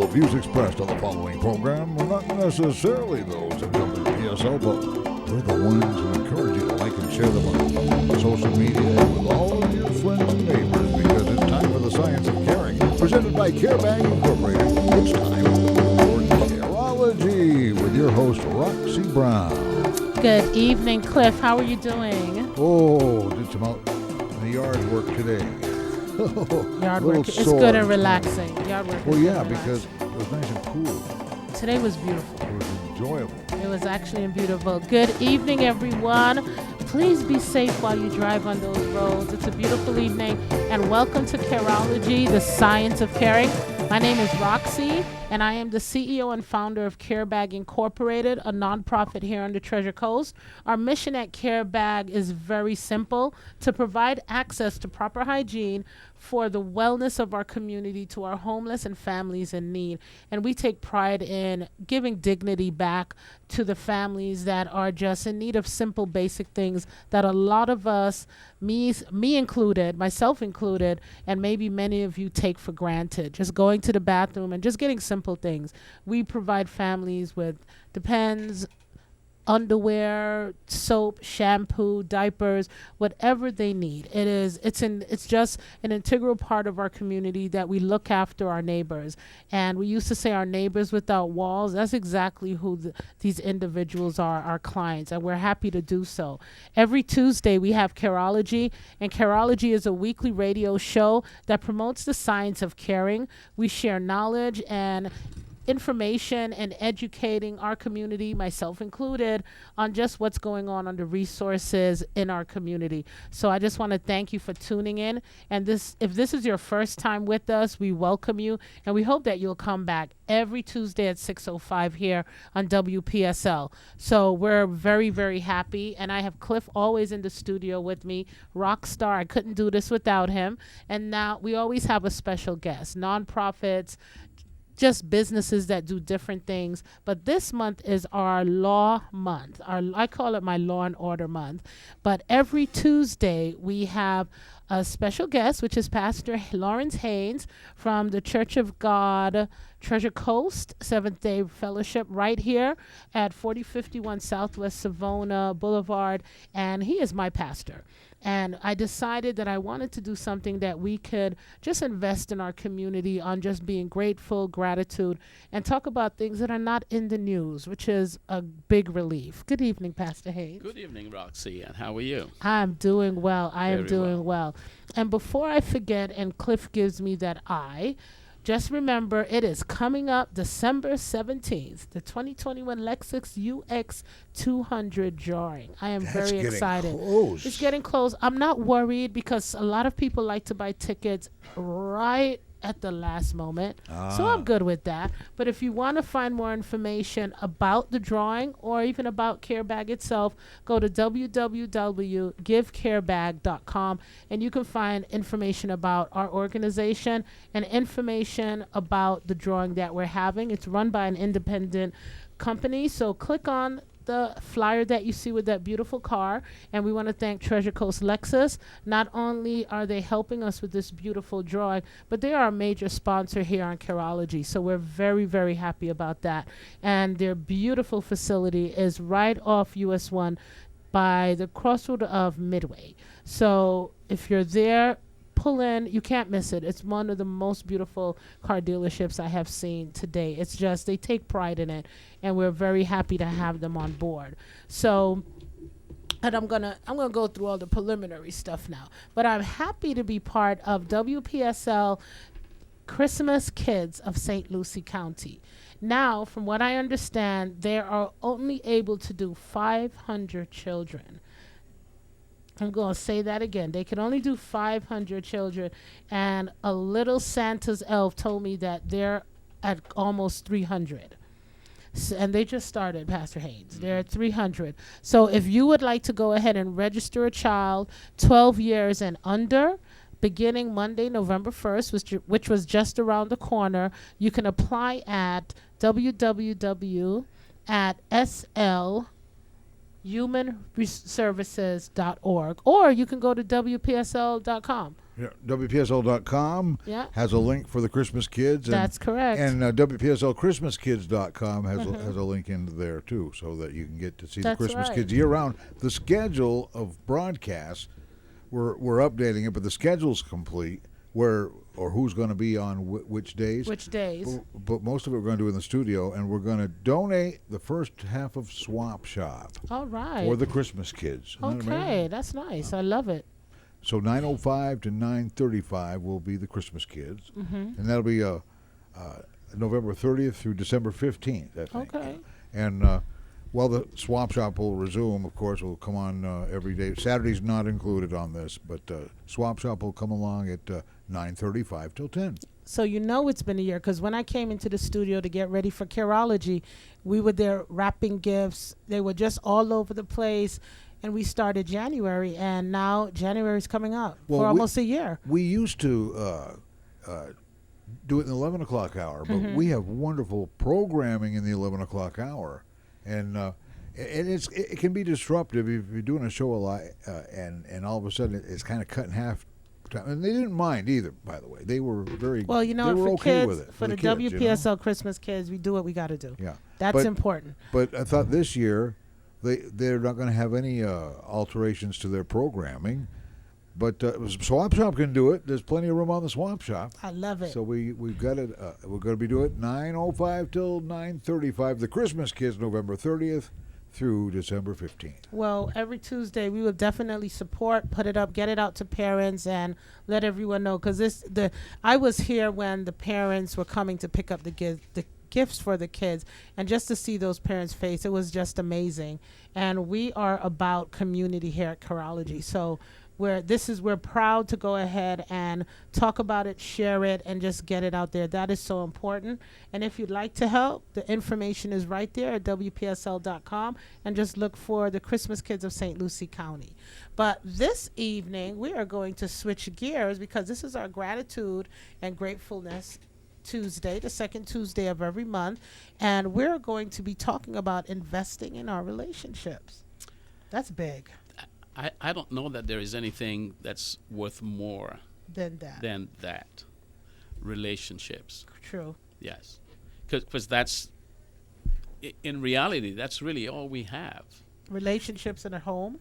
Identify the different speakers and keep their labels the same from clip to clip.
Speaker 1: views expressed on the following program are not necessarily those of WPSL, but we're the ones who encourage you to like and share them on social media and with all of your friends and neighbors, because it's time for the Science of Caring, presented by CareBag Incorporated. It's time for Careology with your host, Roxy Brown.
Speaker 2: Good evening, Cliff. How are you doing?
Speaker 1: Oh, did some out in the yard work today.
Speaker 2: Yard work is good and relaxing. Yard work.
Speaker 1: Well, yeah, because it was nice and cool.
Speaker 2: Today was beautiful.
Speaker 1: It was enjoyable.
Speaker 2: It was actually beautiful. Good evening, everyone. Please be safe while you drive on those roads. It's a beautiful evening, and welcome to Careology, the Science of Caring. My name is Roxy, and I am the CEO and founder of CareBag Incorporated, a nonprofit here on the Treasure Coast. Our mission at CareBag is very simple: to provide access to proper hygiene for the wellness of our community to our homeless and families in need. And we take pride in giving dignity back to the families that are just in need of simple, basic things that a lot of us, me included, myself included, and maybe many of you take for granted. Just going to the bathroom and just getting simple things. We provide families with Depends, underwear, soap, shampoo, diapers, whatever they need. It's just an integral part of our community that we look after our neighbors. And we used to say our neighbors without walls. That's exactly who these individuals are, our clients, and we're happy to do so. Every Tuesday we have Careology, and Careology is a weekly radio show that promotes the science of caring. We share knowledge and information and educating our community, myself included, on just what's going on the resources in our community. So I just want to thank you for tuning in. And if this is your first time with us, we welcome you, and we hope that you'll come back every Tuesday at 6:05 here on WPSL. So we're very, very happy, and I have Cliff always in the studio with me, rock star. I couldn't do this without him. And now we always have a special guest, nonprofits, just businesses that do different things. But this month is our law month. I call it my law and order month. But every Tuesday we have a special guest, which is Pastor Lawrence Haynes from the Church of God, Treasure Coast, Seventh-day Fellowship, right here at 4051 Southwest Savona Boulevard. And he is my pastor. And I decided that I wanted to do something that we could just invest in our community on just being grateful, gratitude, and talk about things that are not in the news, which is a big relief. Good evening, Pastor Haynes.
Speaker 3: Good evening, Roxy, and how are you?
Speaker 2: I'm doing well. I am doing
Speaker 3: well.
Speaker 2: And before I forget, and Cliff gives me that just remember, it is coming up December 17th, the 2021 Lexus UX 200 drawing. I am very excited.
Speaker 1: Close.
Speaker 2: It's getting close. I'm not worried because a lot of people like to buy tickets right at the last moment. So I'm good with that. But if you want to find more information about the drawing or even about CareBag itself, go to www.givecarebag.com, and you can find information about our organization and information about the drawing that we're having. It's run by an independent company. So click on the flyer that you see with that beautiful car, and we want to thank Treasure Coast Lexus. Not only are they helping us with this beautiful drawing, but they are a major sponsor here on Careology, so we're very, very happy about that. And their beautiful facility is right off US 1 by the crossroad of Midway. So if you're there, pull in. You can't miss it. It's one of the most beautiful car dealerships I have seen today. It's just, they take pride in it, and we're very happy to have them on board. So, and I'm gonna go through all the preliminary stuff now, but I'm happy to be part of WPSL Christmas Kids of St. Lucie County. Now, from what I understand, they are only able to do 500 children. I'm going to say that again. They can only do 500 children. And a little Santa's elf told me that they're at almost 300. And they just started, Pastor Haynes. They're at 300. So if you would like to go ahead and register a child 12 years and under, beginning Monday, November 1st, which was just around the corner, you can apply at www.sl humanservices.org, or you can go to WPSL.com.
Speaker 1: Yeah, WPSL.com
Speaker 2: Yeah,
Speaker 1: has a link for the Christmas kids.
Speaker 2: that's correct.
Speaker 1: And WPSLChristmasKids.com has a link into there, too, so that you can get to see the
Speaker 2: That's
Speaker 1: Christmas
Speaker 2: right.
Speaker 1: kids year-round. The schedule of broadcasts, we're updating it, but the schedule's complete, who's going to be on which days.
Speaker 2: Which days?
Speaker 1: But most of it we're going to do in the studio, and we're going to donate the first half of Swap Shop
Speaker 2: All right.
Speaker 1: for the Christmas kids. Isn't that
Speaker 2: Okay,
Speaker 1: amazing?
Speaker 2: that's nice. I love it.
Speaker 1: So 9:05 to 9:35 will be the Christmas kids, and that'll be November 30th through December 15th, I think.
Speaker 2: Okay.
Speaker 1: And while the Swap Shop will resume, of course, will come on every day. Saturday's not included on this, but Swap Shop will come along at 9:35 till 10.
Speaker 2: So you know it's been a year, because when I came into the studio to get ready for Careology, we were there wrapping gifts. They were just all over the place. And we started January, and now January's coming up for almost a year.
Speaker 1: We used to do it in the 11 o'clock hour, but we have wonderful programming in the 11 o'clock hour. And it can be disruptive if you're doing a show a lot, and all of a sudden it's kind of cut in half. And they didn't mind either, by the way. They were very
Speaker 2: Well, you know,
Speaker 1: they were
Speaker 2: for
Speaker 1: okay
Speaker 2: kids,
Speaker 1: with it.
Speaker 2: for the
Speaker 1: kids,
Speaker 2: WPSL Christmas kids, we do what we got to do.
Speaker 1: Yeah.
Speaker 2: That's important.
Speaker 1: But I thought this year they're not going to have any alterations to their programming. But Swap Shop can do it. There's plenty of room on the Swap Shop.
Speaker 2: I love it.
Speaker 1: So we've got it. We're going to be doing it 9:05 till 9:35. The Christmas kids, November 30th through December 15th.
Speaker 2: Well, every Tuesday we will definitely support, put it up, get it out to parents, and let everyone know. Because I was here when the parents were coming to pick up the gifts for the kids, and just to see those parents' face, it was just amazing. And we are about community here at Careology, so we're proud to go ahead and talk about it, share it, and just get it out there. That is so important. And if you'd like to help, the information is right there at WPSL.com, and just look for the Christmas Kids of St. Lucie County. But this evening we are going to switch gears, because this is our gratitude and gratefulness Tuesday, the second Tuesday of every month, and we're going to be talking about investing in our relationships. That's big.
Speaker 3: I don't know that there is anything that's worth more
Speaker 2: Than
Speaker 3: that. Relationships.
Speaker 2: True.
Speaker 3: Yes. Because that's, in reality, that's really all we have.
Speaker 2: Relationships in a home,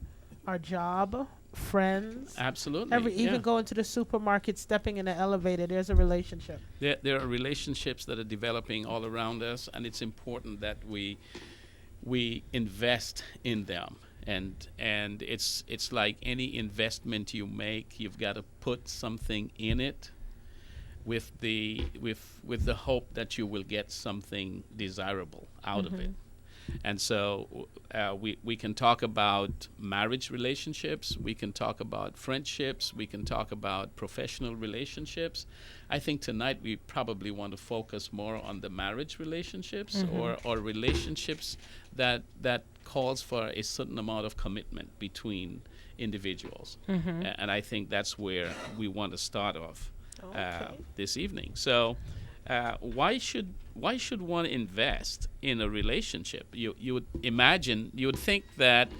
Speaker 2: our job, friends.
Speaker 3: Absolutely.
Speaker 2: Even going to the supermarket, stepping in the elevator, there's a relationship.
Speaker 3: There are relationships that are developing all around us, and it's important that we invest in them. And it's like any investment you make, you've got to put something in it with the hope that you will get something desirable out of it. And so we can talk about marriage relationships, we can talk about friendships, we can talk about professional relationships. I think tonight we probably want to focus more on the marriage relationships, or relationships that calls for a certain amount of commitment between individuals. And I think that's where we want to start off this evening. So why should one invest in a relationship? You would imagine, you would think that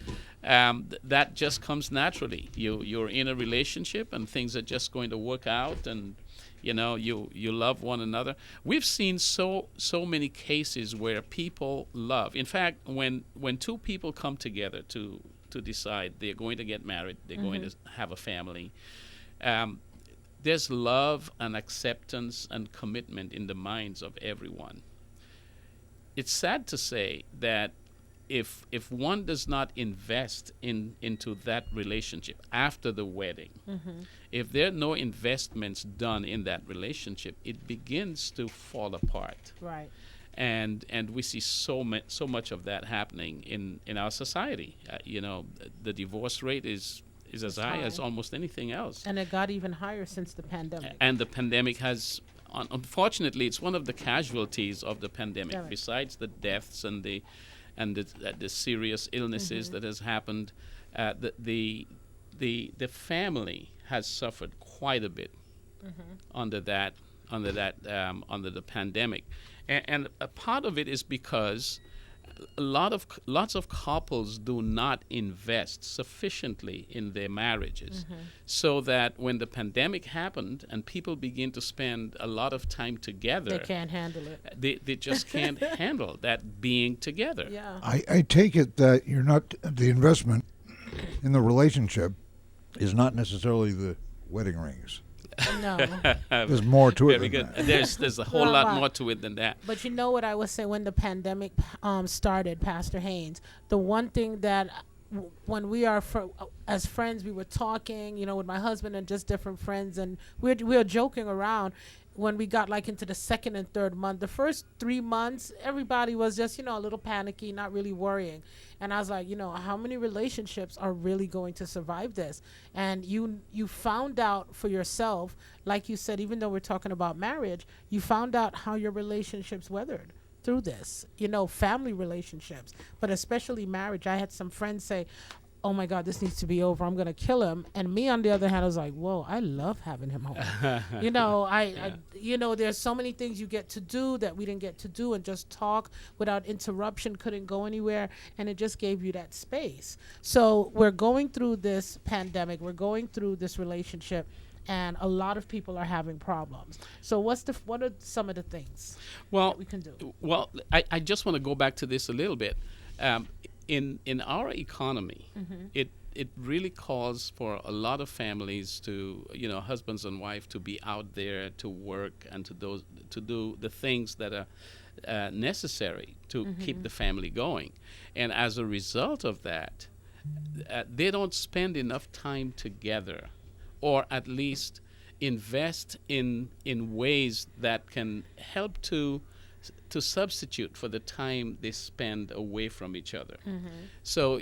Speaker 3: that just comes naturally. You're in a relationship and things are just going to work out, and you love one another. We've seen so many cases where people love. In fact, when two people come together to decide they're going to get married, they're going to have a family, there's love and acceptance and commitment in the minds of everyone. It's sad to say that if one does not invest into that relationship after the wedding, if there are no investments done in that relationship, it begins to fall apart.
Speaker 2: Right.
Speaker 3: And we see so much of that happening in our society. The divorce rate is as high as almost anything else.
Speaker 2: And it got even higher since the pandemic.
Speaker 3: And the pandemic has, unfortunately, it's one of the casualties of the pandemic.
Speaker 2: Right.
Speaker 3: Besides the deaths and the serious illnesses that has happened, the family has suffered quite a bit under the pandemic, and a part of it is because lots of couples do not invest sufficiently in their marriages, so that when the pandemic happened and people begin to spend a lot of time together,
Speaker 2: They can't handle it.
Speaker 3: they just can't handle that being together.
Speaker 2: Yeah.
Speaker 1: I take it that you're not the investment in the relationship is not necessarily the wedding rings.
Speaker 2: No.
Speaker 1: There's more to it
Speaker 3: Very
Speaker 1: than
Speaker 3: good.
Speaker 1: that.
Speaker 3: There's a whole
Speaker 2: Well,
Speaker 3: lot
Speaker 2: right.
Speaker 3: more to it than that.
Speaker 2: But you know what I would say when the pandemic started, Pastor Haynes, the one thing that when we are as friends, we were talking, with my husband and just different friends, and we were joking around. When we got like into the second and third month, the first 3 months, everybody was just, a little panicky, not really worrying. And I was like, how many relationships are really going to survive this? And you found out for yourself, like you said, even though we're talking about marriage, you found out how your relationships weathered through this, family relationships, but especially marriage. I had some friends say, oh my God, this needs to be over. I'm going to kill him. And me, on the other hand, I was like, whoa, I love having him home. There's so many things you get to do that we didn't get to do, and just talk without interruption, couldn't go anywhere. And it just gave you that space. So we're going through this pandemic. We're going through this relationship, and a lot of people are having problems. So what are some of the things that we can do?
Speaker 3: Well, I just want to go back to this a little bit. In our economy, it really calls for a lot of families to, husbands and wives to be out there to work and to do the things that are necessary to keep the family going. And as a result of that, they don't spend enough time together, or at least invest in ways that can help to substitute for the time they spend away from each other. So,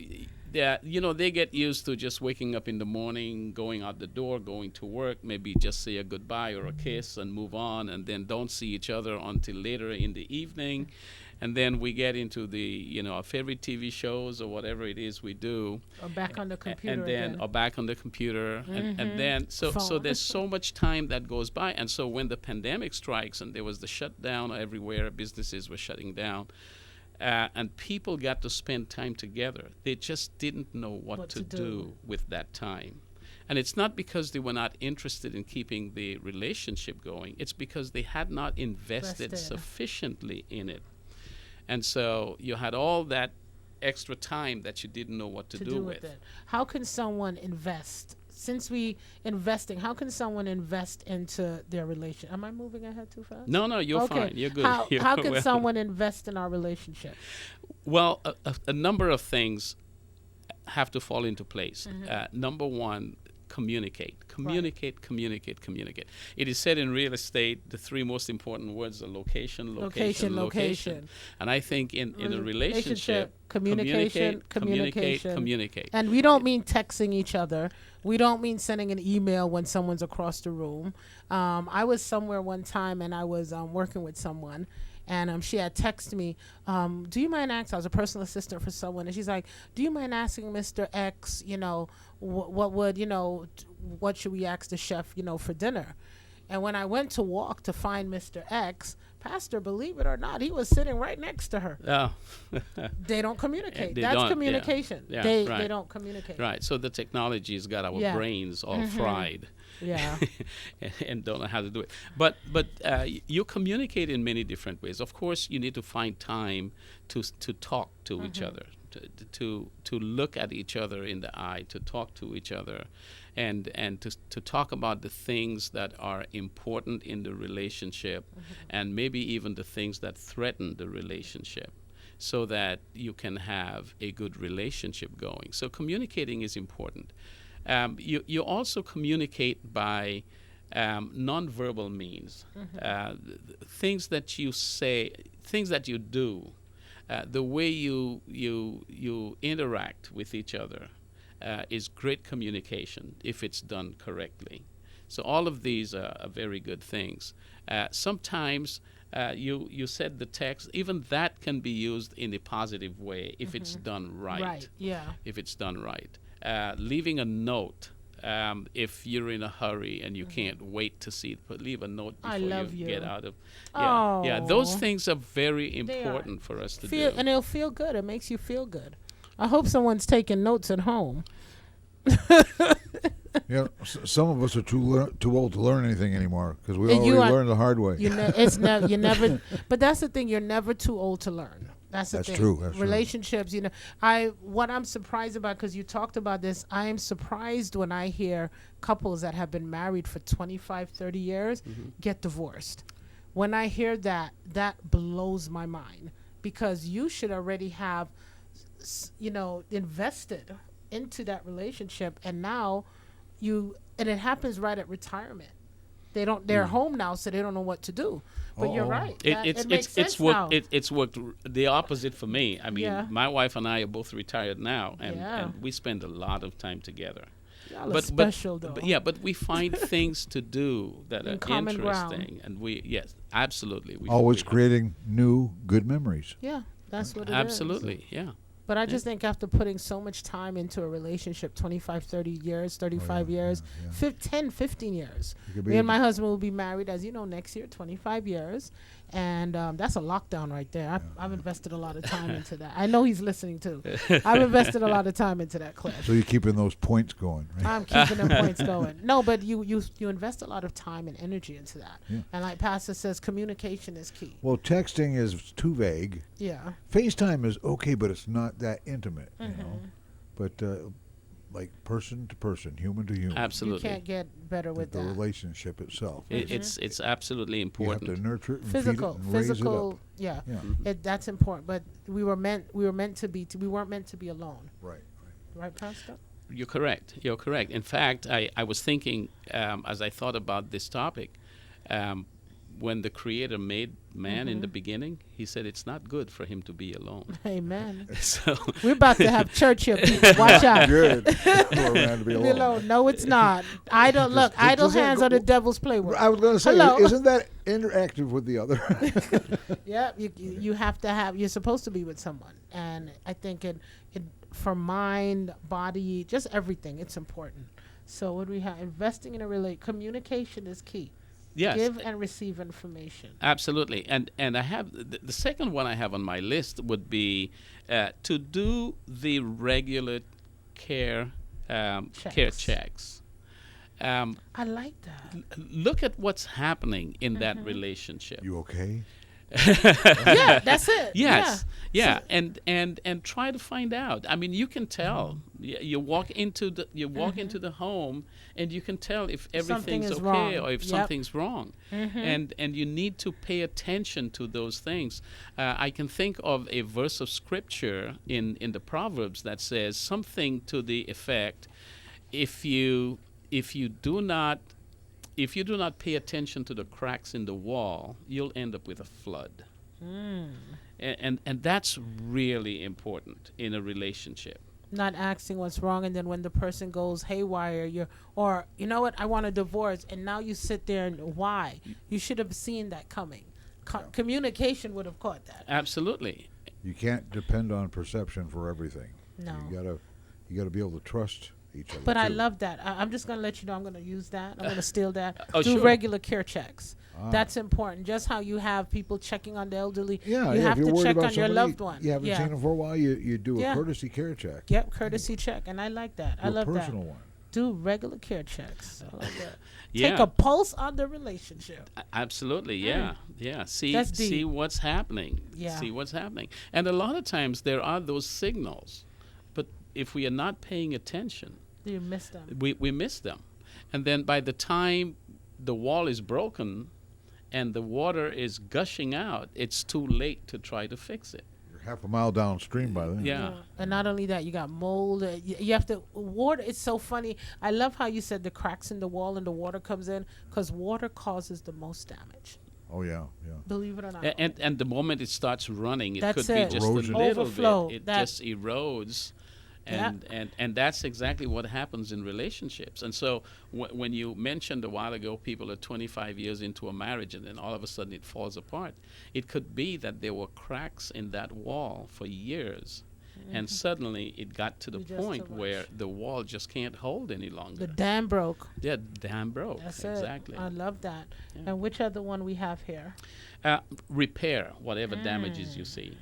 Speaker 3: they get used to just waking up in the morning, going out the door, going to work, maybe just say a goodbye or a kiss and move on, and then don't see each other until later in the evening. And then we get into the, our favorite TV shows or whatever it is we do.
Speaker 2: Or back on the computer
Speaker 3: and then
Speaker 2: again.
Speaker 3: or back on the computer, and then so there's so much time that goes by. And so when the pandemic strikes and there was the shutdown everywhere, businesses were shutting down, and people got to spend time together, they just didn't know what to do with that time. And it's not because they were not interested in keeping the relationship going. It's because they had not invested sufficiently in it. And so you had all that extra time that you didn't know what to do with
Speaker 2: it. How can someone invest? Since how can someone invest into their relation? Am I moving ahead too fast?
Speaker 3: No, you're fine. You're good.
Speaker 2: How can someone invest in our relationship?
Speaker 3: Well, a number of things have to fall into place. Number one, communicate. Communicate. It is said in real estate, the three most important words are location. And I think in a relationship, communicate.
Speaker 2: And we don't mean texting each other. We don't mean sending an email when someone's across the room. I was somewhere one time, and I was working with someone, and she had texted me, do you mind asking, I was a personal assistant for someone, and she's like, do you mind asking Mr. X, what should we ask the chef, for dinner? And when I went to walk to find Mr. X, Pastor, believe it or not, he was sitting right next to her.
Speaker 3: Oh.
Speaker 2: They don't communicate.
Speaker 3: They
Speaker 2: That's
Speaker 3: don't,
Speaker 2: communication.
Speaker 3: Yeah,
Speaker 2: They
Speaker 3: right.
Speaker 2: don't communicate.
Speaker 3: Right. So the technology's got our brains all fried.
Speaker 2: Yeah.
Speaker 3: and don't know how to do it. But you communicate in many different ways. Of course, you need to find time to talk to each other, to look at each other in the eye, to talk to each other, and to talk about the things that are important in the relationship, and maybe even the things that threaten the relationship, so that you can have a good relationship going. So communicating is important. You also communicate by nonverbal means, things that you say, things that you do, the way you interact with each other is great communication if it's done correctly. So all of these are very good things. Sometimes you said the text, even that can be used in a positive way if it's done right.
Speaker 2: Right, yeah.
Speaker 3: If it's done right. Leaving a note if you're in a hurry and you can't wait to see it, but leave a note
Speaker 2: I
Speaker 3: before
Speaker 2: love you.
Speaker 3: get out of. Those
Speaker 2: Oh.
Speaker 3: things are very
Speaker 2: They are.
Speaker 3: important for us to
Speaker 2: Feel,
Speaker 3: do.
Speaker 2: and it'll feel good. It makes you feel good. I hope someone's taking notes at home.
Speaker 1: Yeah, some of us are too old to learn anything anymore because we
Speaker 2: And
Speaker 1: already
Speaker 2: you are-
Speaker 1: learned the hard way.
Speaker 2: It's never. You never. But that's the thing. You're never too old to learn. That's the
Speaker 1: That's
Speaker 2: thing.
Speaker 1: true, that's true.
Speaker 2: Relationships. What I'm surprised about, because you talked about this, I am surprised when I hear couples that have been married for 25, 30 years get divorced. When I hear that, that blows my mind, because you should already have, invested into that relationship, and now and it happens right at retirement. They're home now, so they don't know what to do. But you're right. It makes sense now.
Speaker 3: It's worked the opposite for me. I mean,
Speaker 2: Yeah.
Speaker 3: my wife and I are both retired now, and,
Speaker 2: Yeah.
Speaker 3: and we spend a lot of time together.
Speaker 2: Y'all are special, though.
Speaker 3: But we find things to do that
Speaker 2: In
Speaker 3: are
Speaker 2: common ground.
Speaker 3: interesting, and yes, absolutely.
Speaker 1: Always creating new good memories.
Speaker 2: Yeah, that's what it is.
Speaker 3: Absolutely, yeah.
Speaker 2: But I just think after putting so much time into a relationship, 25, 30 years, 35 years, 10, 15 years.
Speaker 1: You could be
Speaker 2: Me and my husband will be married, as you know, next year, 25 years. And that's a lockdown right there. I've invested a lot of time into that. I know he's listening too. I've invested a lot of time into that, Cliff.
Speaker 1: So you're keeping those points going, right?
Speaker 2: I'm keeping them points going. No, but you invest a lot of time and energy into that.
Speaker 1: Yeah.
Speaker 2: And like Pastor says, communication is key.
Speaker 1: Well, texting is too vague.
Speaker 2: Yeah.
Speaker 1: FaceTime is okay, but it's not that intimate, you
Speaker 2: Mm-hmm.
Speaker 1: know. But like person to person, human to human,
Speaker 3: Absolutely.
Speaker 2: You can't get better with
Speaker 1: the
Speaker 2: that.
Speaker 1: relationship itself.
Speaker 3: It's absolutely
Speaker 1: You have
Speaker 3: important.
Speaker 1: to nurture it and
Speaker 2: Physical,
Speaker 1: feed it and raise it
Speaker 2: physical,
Speaker 1: up.
Speaker 2: yeah.
Speaker 1: Yeah.
Speaker 2: That's important. But we were meant to be. We weren't meant to be alone,
Speaker 1: Right.
Speaker 2: right, Pastor?
Speaker 3: You're correct. You're correct. In fact, I was thinking as I thought about this topic, when the Creator made man in the beginning, He said it's not good for him to be alone.
Speaker 2: Amen.
Speaker 3: So
Speaker 2: We're about to have church here, people. Watch out.
Speaker 1: Good. For a man to be
Speaker 2: Be
Speaker 1: alone.
Speaker 2: alone. No, it's not. Idle. Look, idle
Speaker 1: doesn't
Speaker 2: hands
Speaker 1: go-
Speaker 2: are the devil's playwork.
Speaker 1: I was going to say,
Speaker 2: Hello.
Speaker 1: isn't that interactive with the other?
Speaker 2: Yeah, you have to have. You're supposed to be with someone, and I think it for mind, body, just everything. It's important. So what do we have? Investing in a communication is key.
Speaker 3: yes,
Speaker 2: Give and receive information.
Speaker 3: absolutely. And I have the second one I have on my list would be to do the regular care checks.
Speaker 2: I like that.
Speaker 3: Look at what's happening in that relationship.
Speaker 1: You okay?
Speaker 2: Yeah, that's it.
Speaker 3: Yes,
Speaker 2: Yeah.
Speaker 3: and try to find out. I mean, you can tell. You walk into the home, and you can tell if
Speaker 2: Something
Speaker 3: everything's
Speaker 2: is
Speaker 3: okay
Speaker 2: wrong.
Speaker 3: or if
Speaker 2: Yep.
Speaker 3: something's wrong. And you need to pay attention to those things. I can think of a verse of scripture in the Proverbs that says something to the effect: if you do not pay attention to the cracks in the wall, you'll end up with a flood. And that's really important in a relationship.
Speaker 2: Not asking what's wrong, and then when the person goes haywire, or you know what, I want a divorce, and now you sit there and why? You should have seen that coming. Communication would have caught that.
Speaker 3: Absolutely.
Speaker 1: You can't depend on perception for everything.
Speaker 2: No.
Speaker 1: You gotta be able to trust each other.
Speaker 2: But I
Speaker 1: too.
Speaker 2: love that. I'm just going to let you know I'm going to use that. I'm going to steal that.
Speaker 3: Oh,
Speaker 2: Do
Speaker 3: sure.
Speaker 2: regular care checks.
Speaker 1: Ah.
Speaker 2: That's important. Just how you have people checking on the elderly,
Speaker 1: Yeah,
Speaker 2: you
Speaker 1: yeah,
Speaker 2: have
Speaker 1: if you're
Speaker 2: to
Speaker 1: worried
Speaker 2: check
Speaker 1: about
Speaker 2: on your
Speaker 1: somebody
Speaker 2: loved one.
Speaker 1: you haven't seen them for a while, you do a
Speaker 2: Yeah.
Speaker 1: courtesy care check.
Speaker 2: Yep, courtesy check. And I like that. I
Speaker 1: Do a
Speaker 2: love that.
Speaker 1: personal one.
Speaker 2: Do regular care checks. I like that.
Speaker 3: Yeah.
Speaker 2: Take a pulse on the relationship.
Speaker 3: Absolutely, yeah, yeah.
Speaker 2: That's deep.
Speaker 3: See what's happening.
Speaker 2: Yeah.
Speaker 3: See what's happening. And a lot of times there are those signals, but if we are not paying attention,
Speaker 2: You miss them.
Speaker 3: we miss them. And then by the time the wall is broken and the water is gushing out, it's too late to try to fix it.
Speaker 1: You're half a mile downstream by then.
Speaker 3: Yeah.
Speaker 2: And not only that, you got mold. You have to water. It's so funny. I love how you said the cracks in the wall and the water comes in, because water causes the most damage.
Speaker 1: Oh yeah, yeah.
Speaker 2: Believe it or not.
Speaker 3: And the moment it starts running, it
Speaker 2: That's
Speaker 3: could
Speaker 2: it.
Speaker 3: be just
Speaker 1: Erosion.
Speaker 3: a little
Speaker 2: Overflow.
Speaker 3: bit. It
Speaker 2: That-
Speaker 3: just erodes. And that's exactly what happens in relationships. And so when you mentioned a while ago people are 25 years into a marriage and then all of a sudden it falls apart, it could be that there were cracks in that wall for years. and suddenly it got to the
Speaker 2: You just
Speaker 3: point
Speaker 2: too
Speaker 3: where
Speaker 2: much.
Speaker 3: the wall just can't hold any
Speaker 2: The
Speaker 3: longer.
Speaker 2: dam broke.
Speaker 3: Yeah, dam broke.
Speaker 2: That's
Speaker 3: Exactly.
Speaker 2: it. I love that.
Speaker 3: Yeah.
Speaker 2: And which other one we have here?
Speaker 3: Repair whatever damages you see.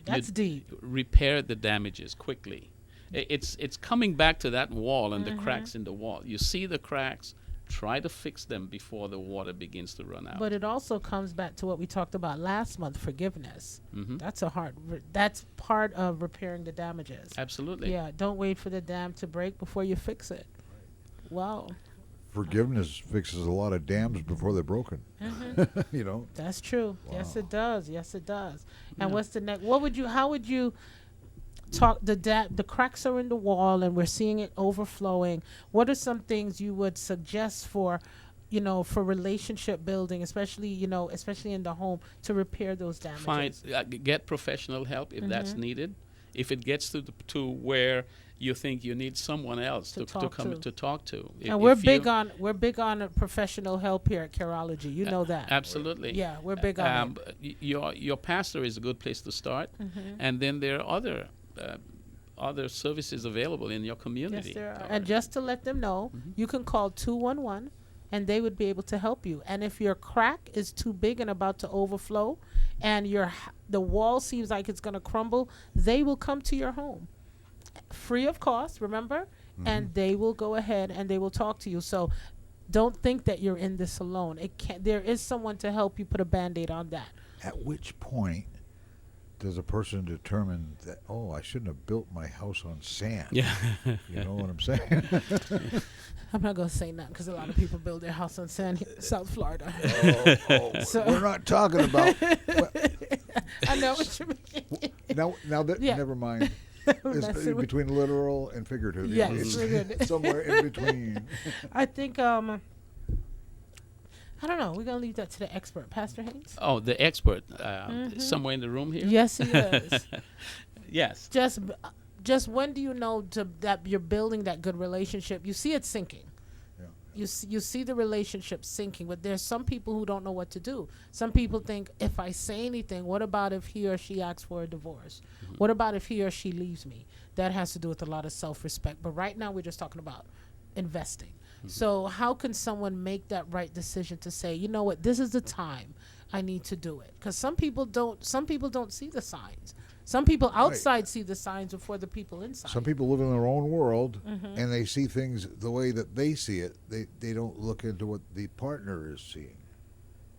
Speaker 2: That's
Speaker 3: You
Speaker 2: deep.
Speaker 3: repair the damages quickly. It's coming back to that wall and the cracks in the wall. You see the cracks, try to fix them before the water begins to run out.
Speaker 2: But it also comes back to what we talked about last month, forgiveness.
Speaker 3: Mhm.
Speaker 2: That's part of repairing the damages.
Speaker 3: Absolutely.
Speaker 2: Yeah, don't wait for the dam to break before you fix it. Wow,
Speaker 1: Forgiveness fixes a lot of dams before they're broken. You know,
Speaker 2: that's true. Yes,
Speaker 1: Wow.
Speaker 2: it does. Yes, it does. And
Speaker 3: Yeah.
Speaker 2: what's the next? How would you talk the cracks are in the wall and we're seeing it overflowing? What are some things you would suggest for for relationship building, especially especially in the home, to repair those damages?
Speaker 3: Get professional help if that's needed. If it gets to where you think you need someone else
Speaker 2: To
Speaker 3: to
Speaker 2: talk
Speaker 3: come
Speaker 2: to.
Speaker 3: to talk to.
Speaker 2: And we're big on professional help here at Careology. You know that.
Speaker 3: Absolutely.
Speaker 2: Yeah, we're big on it.
Speaker 3: Your pastor is a good place to start, and then there are other services available in your community.
Speaker 2: Yes, there are. And just to let them know, you can call 211 and they would be able to help you. And if your crack is too big and about to overflow and the wall seems like it's going to crumble, they will come to your home free of cost, remember? And they will go ahead and they will talk to you. So don't think that you're in this alone. There is someone to help you put a Band-Aid on that.
Speaker 1: at which point does a person determine that, oh, I shouldn't have built my house on sand?
Speaker 3: Yeah.
Speaker 1: You know what I'm saying?
Speaker 2: I'm not going to say nothing because a lot of people build their house on sand here in South Florida. So-
Speaker 1: We're not talking about.
Speaker 2: I know what you mean.
Speaker 1: Now that
Speaker 2: Yeah.
Speaker 1: never mind. It's
Speaker 2: Messing with-
Speaker 1: between literal and figurative.
Speaker 2: Yes,
Speaker 1: It's
Speaker 2: we're good.
Speaker 1: somewhere in between.
Speaker 2: I think I don't know. We're gonna leave that to the expert, Pastor Haynes.
Speaker 3: Oh, the expert, somewhere in the room here.
Speaker 2: Yes, he is.
Speaker 3: Yes.
Speaker 2: Just when do you know that you're building that good relationship? You see it sinking.
Speaker 1: Yeah.
Speaker 2: You see the relationship sinking, but there's some people who don't know what to do. Some people think, if I say anything, what about if he or she asks for a divorce? What about if he or she leaves me? That has to do with a lot of self-respect. But right now we're just talking about investing. So how can someone make that right decision to say, you know what, this is the time I need to do it? Because some people don't see the signs. Some people outside see the signs before the people inside.
Speaker 1: Some people live in their own world and they see things the way that they see it. They don't look into what the partner is seeing,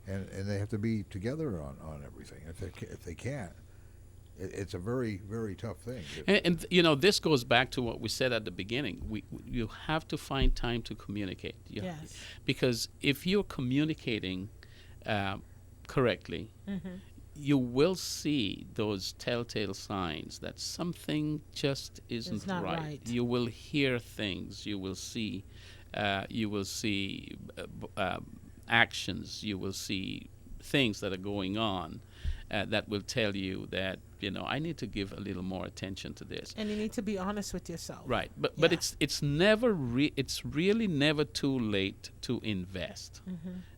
Speaker 1: and they have to be together on everything. If they can't, it's a very, very tough thing.
Speaker 3: And this goes back to what we said at the beginning. You have to find time to communicate.
Speaker 2: Yes.
Speaker 3: Because if you're communicating correctly, you will see those telltale signs that something just isn't
Speaker 2: not right.
Speaker 3: You will hear things. You will see. Actions. You will see things that are going on that will tell you that I need to give a little more attention to this.
Speaker 2: And you need to be honest with yourself.
Speaker 3: Right, but
Speaker 2: Yeah.
Speaker 3: it's really never too late to invest.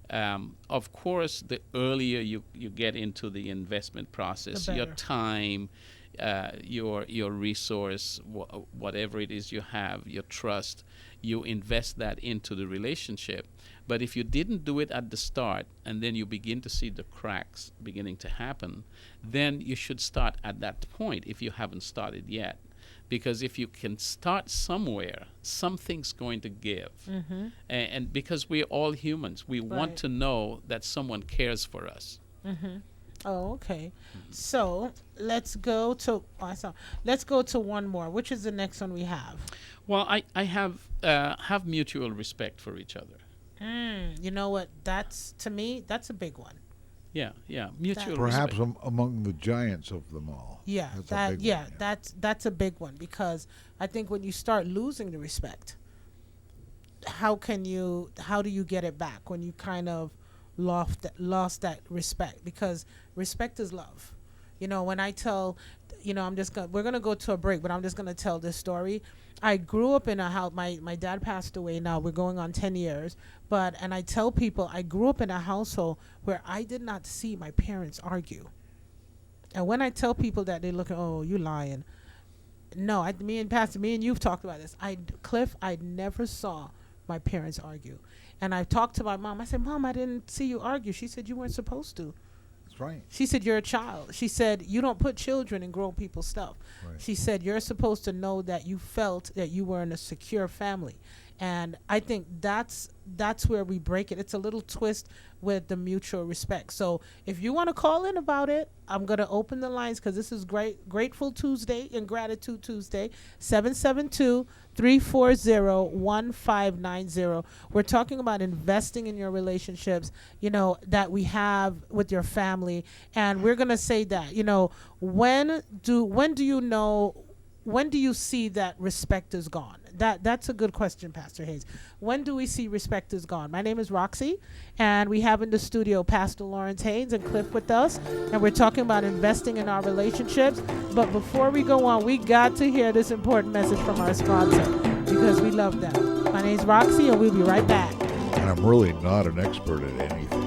Speaker 3: Of course, the earlier you get into the investment process,
Speaker 2: The
Speaker 3: your
Speaker 2: better.
Speaker 3: time, your resource, whatever it is you have, your trust, you invest that into the relationship. But if you didn't do it at the start and then you begin to see the cracks beginning to happen, then you should start at that point if you haven't started yet. Because if you can start somewhere, something's going to give. And because we're all humans, we want
Speaker 2: Right.
Speaker 3: to know that someone cares for us.
Speaker 2: Oh, okay. So let's go to one more. Which is the next one we have?
Speaker 3: Well, I have mutual respect for each other.
Speaker 2: You know what? To me, that's a big one.
Speaker 3: Yeah, mutual
Speaker 1: Perhaps
Speaker 3: respect.
Speaker 1: among the giants of them all.
Speaker 2: Yeah,
Speaker 1: That's a big one, yeah.
Speaker 2: that's a big one, because I think when you start losing the respect, how do you get it back when you kind of lost that respect? Because respect is love. When I tell, we're gonna go to a break, but I'm just gonna tell this story. I grew up in a house. My dad passed away. Now we're going on 10 years. And I tell people, I grew up in a household where I did not see my parents argue. And when I tell people that, they look at, oh, you lying. No, me and you've talked about this. Cliff, I never saw my parents argue. And I talked to my mom. I said, Mom, I didn't see you argue. She said, you weren't supposed to.
Speaker 1: That's right.
Speaker 2: She said, you're a child. She said, you don't put children in grown people's stuff.
Speaker 1: Right.
Speaker 2: She said, you're supposed to know that you felt that you were in a secure family. And I think that's where we break it. It's a little twist with the mutual respect. So if you want to call in about it, I'm going to open the lines because this is Grateful Tuesday and Gratitude Tuesday, 772-340-1590. We're talking about investing in your relationships, that we have with your family. And we're going to say that, when do you see that respect is gone? That's a good question, Pastor Haynes. When do we see respect is gone? My name is Roxy, and we have in the studio Pastor Lawrence Haynes and Cliff with us, and we're talking about investing in our relationships. But before we go on, we got to hear this important message from our sponsor because we love them. My name is Roxy, and we'll be right back.
Speaker 1: And I'm really not an expert at anything.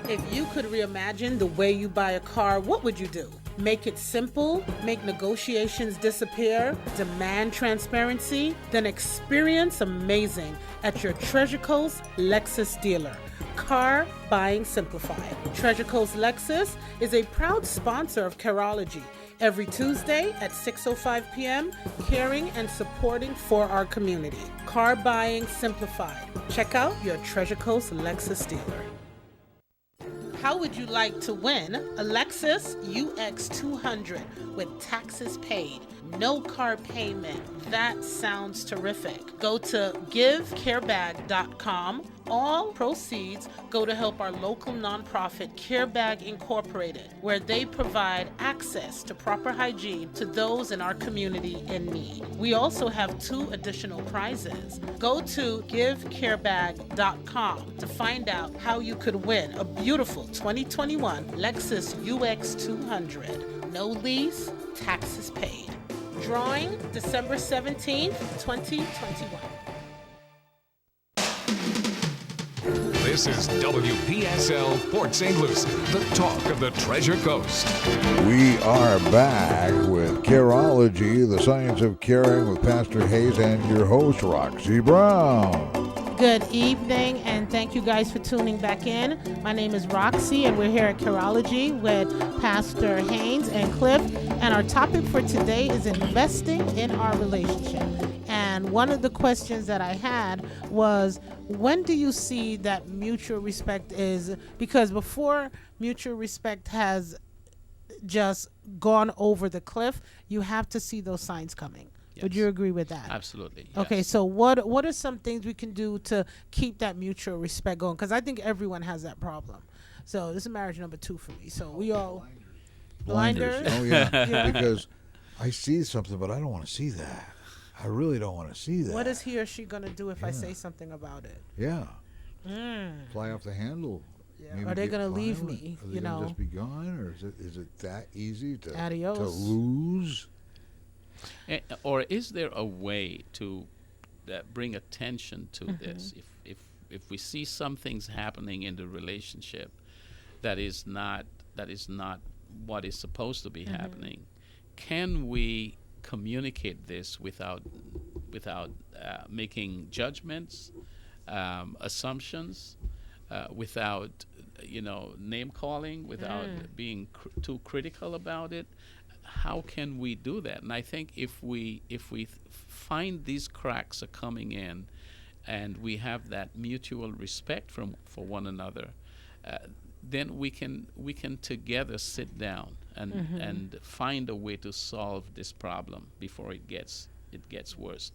Speaker 2: If you could reimagine the way you buy a car, what would you do? Make it simple, make negotiations disappear, demand transparency, then experience amazing at your Treasure Coast Lexus dealer. Car Buying Simplified. Treasure Coast Lexus is a proud sponsor of Careology. Every Tuesday at 6:05 p.m., caring and supporting for our community. Car Buying Simplified. Check out your Treasure Coast Lexus dealer. How would you like to win a Lexus UX 200 with taxes paid, no car payment? That sounds terrific. Go to givecarebag.com. All proceeds go to help our local nonprofit CareBag Incorporated, where they provide access to proper hygiene to those in our community in need. We also have 2 additional prizes. Go to givecarebag.com to find out how you could win a beautiful 2021 Lexus UX 200. No lease, taxes paid. Drawing December 17th, 2021.
Speaker 4: This is WPSL Port St. Lucie, the talk of the Treasure Coast.
Speaker 1: We are back with Careology, the science of caring, with Pastor Hayes and your host, Roxy Brown.
Speaker 2: Good evening, and thank you guys for tuning back in. My name is Roxy, and we're here at Careology with Pastor Haynes and Cliff. And our topic for today is investing in our relationship. And one of the questions that I had was, when do you see that mutual respect is? Because before mutual respect has just gone over the cliff, you have to see those signs coming. Yes. Would you agree with that?
Speaker 3: Absolutely. Yes.
Speaker 2: Okay, so what are some things we can do to keep that mutual respect going? Because I think everyone has that problem. So this is marriage number 2 for me. So we all... Blinders.
Speaker 1: Oh, yeah. Because I see something, but I don't want to see that. I really don't want to see that.
Speaker 2: What is he or she going to do if I say something about it?
Speaker 1: Yeah. Fly off the handle.
Speaker 2: Yeah. Are they going to leave me?
Speaker 1: Are they going to just be gone? Or is it that easy to lose?
Speaker 3: Or is there a way to bring attention to this? If we see some things happening in the relationship that is not what is supposed to be happening, can we communicate this without making judgments, assumptions, without name calling, without being too critical about it? How can we do that? And I think if we find these cracks are coming in, and we have that mutual respect for one another, then we can together sit down and find a way to solve this problem before it gets worse.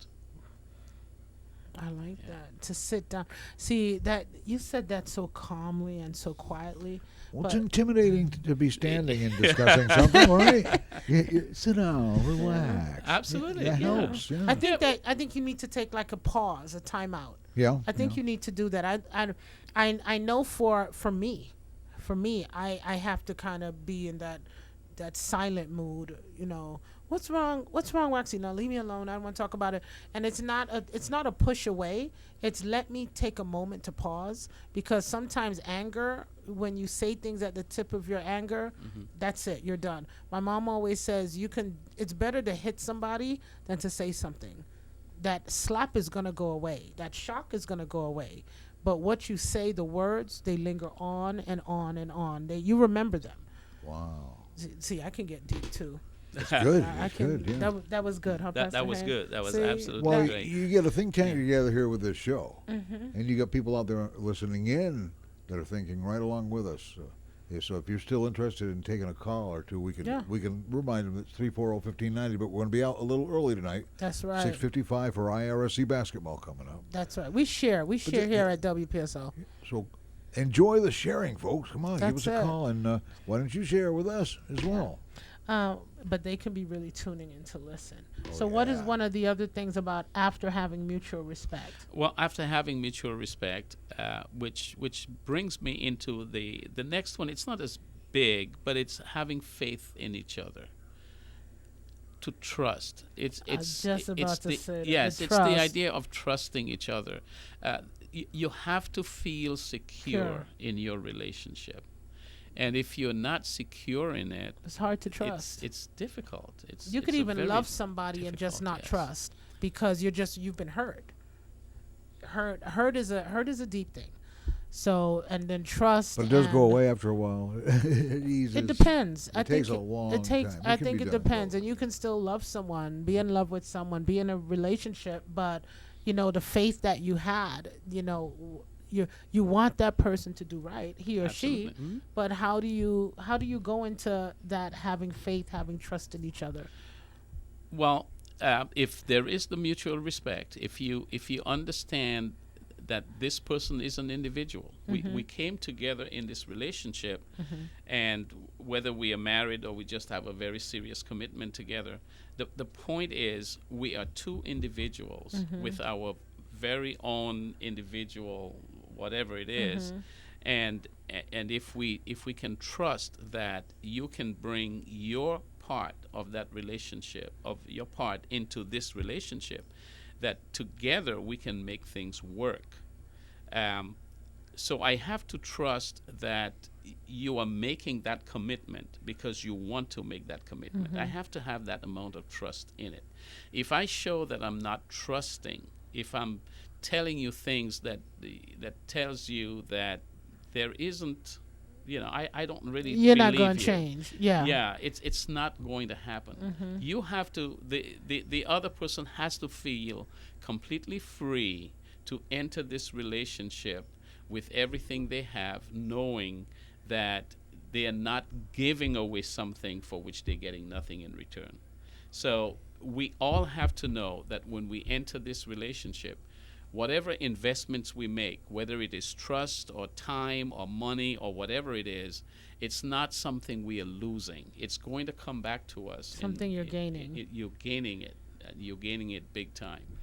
Speaker 2: I like that, to sit down. See, that you said that so calmly and so quietly.
Speaker 1: Well, it's intimidating to be standing and discussing something, right? You sit down, relax.
Speaker 3: Absolutely,
Speaker 1: that helps. Yeah.
Speaker 2: I think you need to take like a pause, a timeout.
Speaker 1: Yeah.
Speaker 2: I think you need to do that. I know for me, I have to kind of be in that silent mood, What's wrong? What's wrong, Roxy? No, leave me alone. I don't want to talk about it. And it's not a push away. It's let me take a moment to pause, because sometimes anger, when you say things at the tip of your anger, that's it. You're done. My mom always says it's better to hit somebody than to say something. That slap is going to go away. That shock is going to go away. But what you say, the words, they linger on and on and on. You remember them.
Speaker 1: Wow.
Speaker 2: See, I can get deep too.
Speaker 1: Good.
Speaker 2: I
Speaker 1: That's
Speaker 2: can.
Speaker 1: good. Yeah.
Speaker 2: That was good, huh, Pastor
Speaker 3: That was
Speaker 2: Haynes?
Speaker 3: good. That was
Speaker 2: See,
Speaker 3: absolutely
Speaker 1: Well,
Speaker 3: great.
Speaker 1: you get a think tank together here with this show, and you got people out there listening in that are thinking right along with us. So if you're still interested in taking a call or two, we can remind them it's 340-1590. But we're going to be out a little early tonight.
Speaker 2: That's right.
Speaker 1: 6:55 for IRSC basketball coming up.
Speaker 2: That's right. We share here at WPSL.
Speaker 1: So enjoy the sharing, folks. Come on, give
Speaker 2: That's
Speaker 1: us a
Speaker 2: it.
Speaker 1: call, and why don't you share with us as well?
Speaker 2: But they can be really tuning in to listen. So what is one of the other things about after having mutual respect?
Speaker 3: Well, after having mutual respect, which brings me into the next one. It's not as big, but it's having faith in each other. To trust. It's
Speaker 2: just about to say that.
Speaker 3: Yes, it's
Speaker 2: Trust.
Speaker 3: the idea of trusting each other. You have to feel secure in your relationship. And if you're not secure in it,
Speaker 2: It's hard to trust.
Speaker 3: It's difficult.
Speaker 2: You could
Speaker 3: it's a
Speaker 2: even
Speaker 3: very
Speaker 2: love somebody and just
Speaker 3: difficult,
Speaker 2: not
Speaker 3: yes.
Speaker 2: trust, because you've been hurt. Hurt is a deep thing. So, and then trust.
Speaker 1: But it does go
Speaker 2: and
Speaker 1: away after a while. It eases.
Speaker 2: It depends.
Speaker 1: It takes a long time.
Speaker 2: I
Speaker 1: It can
Speaker 2: think
Speaker 1: be
Speaker 2: it
Speaker 1: done
Speaker 2: depends,
Speaker 1: both
Speaker 2: and you can still love someone, be in love with someone, be in a relationship, but the faith that you had, you want that person to do right, he or she.
Speaker 3: Absolutely. Mhm.
Speaker 2: But how do you go into that, having faith, having trust in each other?
Speaker 3: Well, if there is the mutual respect, if you understand that this person is an individual, we came together in this relationship, and whether we are married or we just have a very serious commitment together, the point is we are two individuals with our very own individual whatever it is, and if we can trust that you can bring your part of that relationship, of your part into this relationship, that together we can make things work. So I have to trust that you are making that commitment because you want to make that commitment. I have to have that amount of trust in it. If I show that I'm not trusting, if I'm telling you things that tells you that there isn't, I don't really
Speaker 2: You're not
Speaker 3: believe
Speaker 2: going to
Speaker 3: you.
Speaker 2: change. Yeah.
Speaker 3: Yeah, it's not going to happen. You have to, the other person has to feel completely free to enter this relationship with everything they have, knowing that they are not giving away something for which they're getting nothing in return. So we all have to know that when we enter this relationship, whatever investments we make, whether it is trust or time or money or whatever it is, it's not something we are losing. It's going to come back to us.
Speaker 2: Something you're gaining.
Speaker 3: You're gaining it. You're gaining it big time.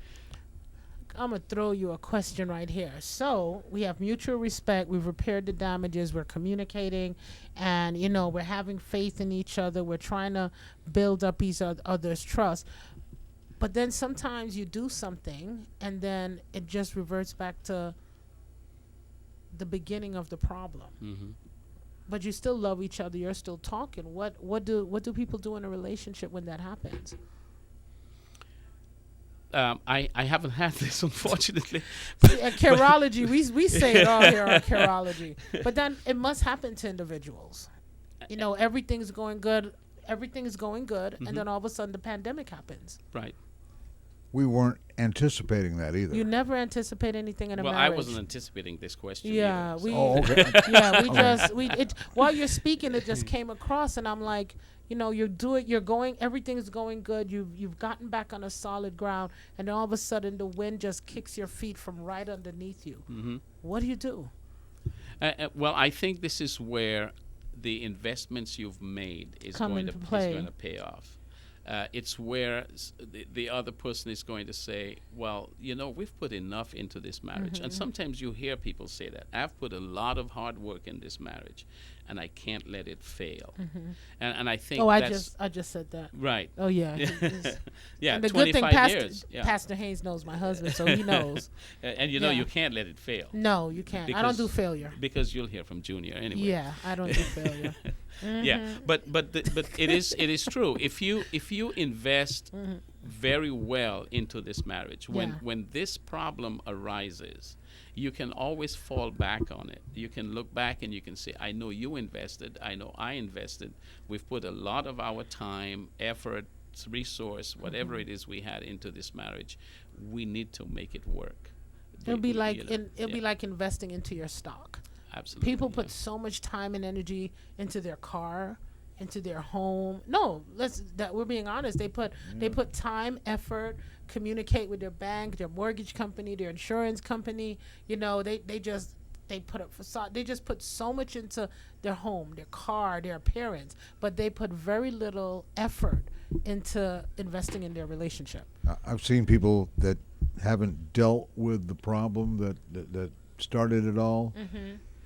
Speaker 2: I'm going to throw you a question right here. So we have mutual respect. We've repaired the damages. We're communicating. And, we're having faith in each other. We're trying to build up each other's trust. But then sometimes you do something, and then it just reverts back to the beginning of the problem. But you still love each other. You're still talking. What do people do in a relationship when that happens?
Speaker 3: I haven't had this, unfortunately.
Speaker 2: See, at Careology, we say it all here on Careology. But then it must happen to individuals. Everything's going good. Everything is going good, and then all of a sudden the pandemic happens.
Speaker 3: Right.
Speaker 1: We weren't anticipating that either.
Speaker 2: You never anticipate anything in a
Speaker 3: Well,
Speaker 2: marriage.
Speaker 3: I wasn't anticipating this question.
Speaker 2: Yeah,
Speaker 3: either,
Speaker 2: we.
Speaker 1: Oh, okay.
Speaker 2: Yeah, while you're speaking, it just came across, and I'm like, you're going, everything's going good. You've gotten back on a solid ground, and then all of a sudden the wind just kicks your feet from right underneath you. What do you do?
Speaker 3: Well, I think this is where the investments you've made is
Speaker 2: Come
Speaker 3: going
Speaker 2: into
Speaker 3: to
Speaker 2: play.
Speaker 3: pay off. It's where the other person is going to say, well, we've put enough into this marriage. And sometimes you hear people say that. I've put a lot of hard work in this marriage, and I can't let it fail. And I think
Speaker 2: I just said that.
Speaker 3: Right.
Speaker 2: Oh, yeah.
Speaker 3: Yeah,
Speaker 2: And the
Speaker 3: 25
Speaker 2: good thing,
Speaker 3: years. Yeah.
Speaker 2: Pastor Haynes knows my husband, so he knows.
Speaker 3: And
Speaker 2: Yeah.
Speaker 3: you can't let it fail.
Speaker 2: No, you can't. I don't do failure.
Speaker 3: Because you'll hear from Junior anyway.
Speaker 2: Yeah, I don't do failure.
Speaker 3: Yeah, but it is true. If you invest very well into this marriage, when this problem arises, you can always fall back on it. You can look back and you can say, I know you invested, I know I invested. We've put a lot of our time, effort, resource, whatever it is we had into this marriage. We need to make it work.
Speaker 2: It'll be like be like investing into your stock.
Speaker 3: Absolutely.
Speaker 2: People put so much time and energy into their car, into their home. No, we're being honest. They put time, effort, communicate with their bank, their mortgage company, their insurance company. They put a facade. They just put so much into their home, their car, their appearance, but they put very little effort into investing in their relationship.
Speaker 1: I've seen people that haven't dealt with the problem that started it all,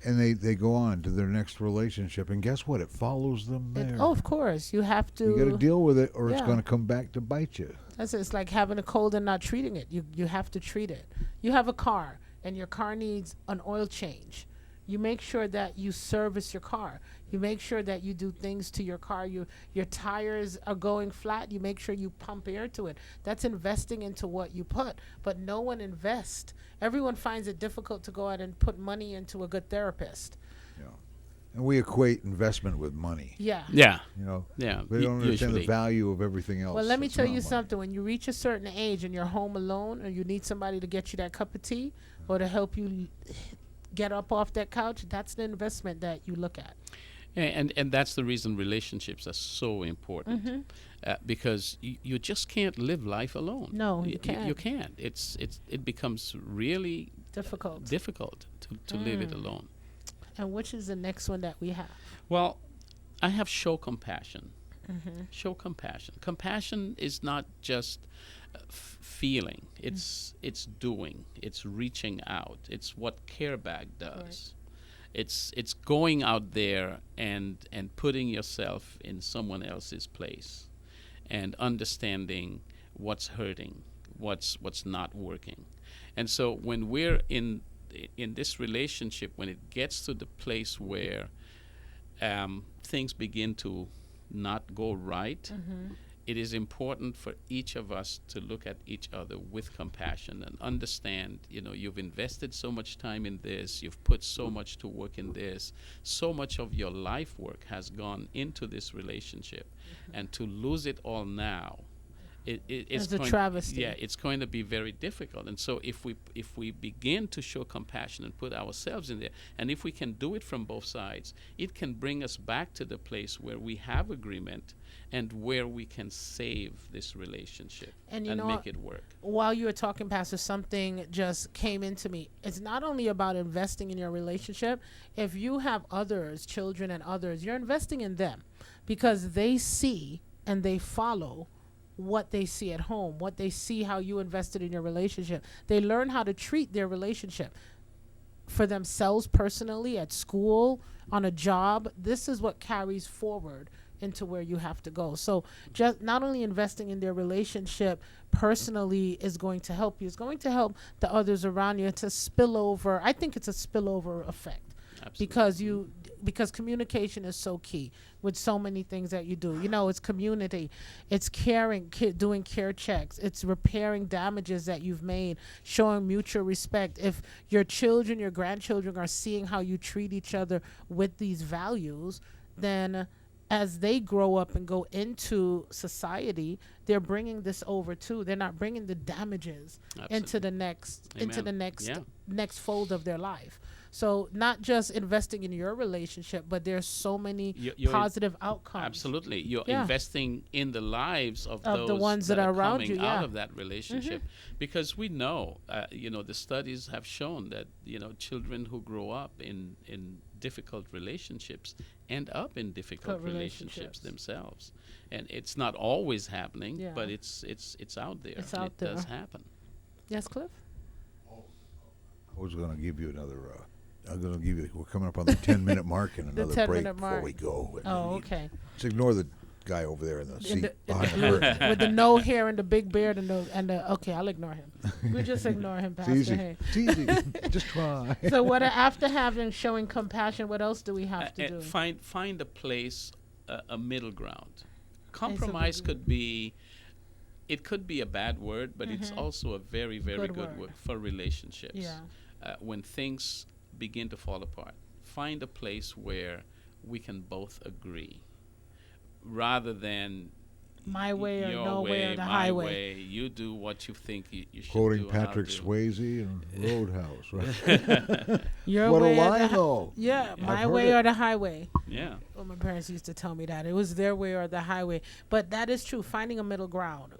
Speaker 1: and they go on to their next relationship, and guess what? It follows them there.
Speaker 2: Of course, you have to.
Speaker 1: You got to deal with it, or it's going to come back to bite you.
Speaker 2: It's like having a cold and not treating it. You have to treat it. You have a car, and your car needs an oil change. You make sure that you service your car. You make sure that you do things to your car. Your tires are going flat. You make sure you pump air to it. That's investing into what you put. But no one invests. Everyone finds it difficult to go out and put money into a good therapist.
Speaker 1: Yeah. And we equate investment with money.
Speaker 2: Yeah.
Speaker 3: Yeah.
Speaker 1: Yeah. We don't understand the value of everything else.
Speaker 2: Well, let me tell you something. When you reach a certain age and you're home alone, or you need somebody to get you that cup of tea or to help you get up off that couch, that's the investment that you look at.
Speaker 3: And that's the reason relationships are so important, because you just can't live life alone.
Speaker 2: No, you can't.
Speaker 3: You can't. It becomes really difficult to live it alone.
Speaker 2: And which is the next one that we have?
Speaker 3: Well, I have show compassion. Show compassion. Compassion is not just feeling. It's doing. It's reaching out. It's what Care Bag does. Right. It's going out there and putting yourself in someone else's place, and understanding what's hurting, what's not working. And so when we're in this relationship, when it gets to the place where things begin to not go right, it is important for each of us to look at each other with compassion and understand, you've invested so much time in this, you've put so much to work in this, so much of your life work has gone into this relationship, and to lose it all now, it's a travesty. Yeah, it's going to be very difficult. And so if we begin to show compassion and put ourselves in there, and if we can do it from both sides, it can bring us back to the place where we have agreement and where we can save this relationship and make it work.
Speaker 2: While you were talking, Pastor, something just came into me. It's not only about investing in your relationship. If you have others, children and others, you're investing in them because they see and they follow what they see at home, what they see how you invested in your relationship. They learn how to treat their relationship for themselves personally, at school, on a job. This is what carries forward into where you have to go. So just not only investing in their relationship personally is going to help you, it's going to help the others around you. It's a spillover. I think it's a spillover effect. Absolutely. Because communication is so key with so many things that you do. It's community, it's caring, doing care checks, it's repairing damages that you've made, showing mutual respect. If your children, your grandchildren are seeing how you treat each other with these values, then as they grow up and go into society, they're bringing this over too. They're not bringing the damages into the next next fold of their life. So not just investing in your relationship, but there's so many
Speaker 3: You're
Speaker 2: positive outcomes.
Speaker 3: Absolutely. You're
Speaker 2: Yeah.
Speaker 3: investing in the lives of
Speaker 2: Of the
Speaker 3: those
Speaker 2: ones that are around
Speaker 3: coming
Speaker 2: you, yeah.
Speaker 3: out of that relationship. Because we know, the studies have shown that, children who grow up in difficult relationships end up in difficult relationships themselves. And it's not always happening,
Speaker 2: Yeah.
Speaker 3: but it's out there.
Speaker 2: It's
Speaker 3: and
Speaker 2: out
Speaker 3: it
Speaker 2: there.
Speaker 3: does happen.
Speaker 2: Yes, Cliff?
Speaker 1: I was going to give you another. I'm going to give you. We're coming up on the 10-minute mark and another
Speaker 2: 10
Speaker 1: break
Speaker 2: minute
Speaker 1: before
Speaker 2: mark.
Speaker 1: we go. And
Speaker 2: Oh, okay.
Speaker 1: Let's ignore the guy over there in the
Speaker 2: In
Speaker 1: seat
Speaker 2: the
Speaker 1: behind the
Speaker 2: blue-
Speaker 1: curtain.
Speaker 2: with the no hair and the big beard okay, I'll ignore him. We just ignore him,
Speaker 1: It's
Speaker 2: Pastor
Speaker 1: easy.
Speaker 2: Haynes.
Speaker 1: It's easy. Just try.
Speaker 2: So after showing compassion, what else do we have to do?
Speaker 3: Find a place, a middle ground. Compromise
Speaker 2: middle-
Speaker 3: could be. It could be a bad word, but it's also a very, very
Speaker 2: Good
Speaker 3: good
Speaker 2: word.
Speaker 3: word for relationships.
Speaker 2: Yeah.
Speaker 3: When things begin to fall apart, find a place where we can both agree, rather than
Speaker 2: My way or
Speaker 3: your
Speaker 2: no way or the
Speaker 3: my
Speaker 2: highway.
Speaker 3: way. You do what you think you should
Speaker 1: Quoting
Speaker 3: do. and I'll
Speaker 1: Patrick
Speaker 3: do.
Speaker 1: Swayze and Roadhouse, right?
Speaker 2: Your
Speaker 1: What a
Speaker 2: way or
Speaker 1: line,
Speaker 2: the
Speaker 1: though.
Speaker 2: Yeah,
Speaker 1: I've
Speaker 2: my
Speaker 1: heard
Speaker 2: way
Speaker 1: it.
Speaker 2: or the highway.
Speaker 3: Yeah.
Speaker 2: Well, my parents used to tell me that it was their way or the highway, but that is true. Finding a middle ground,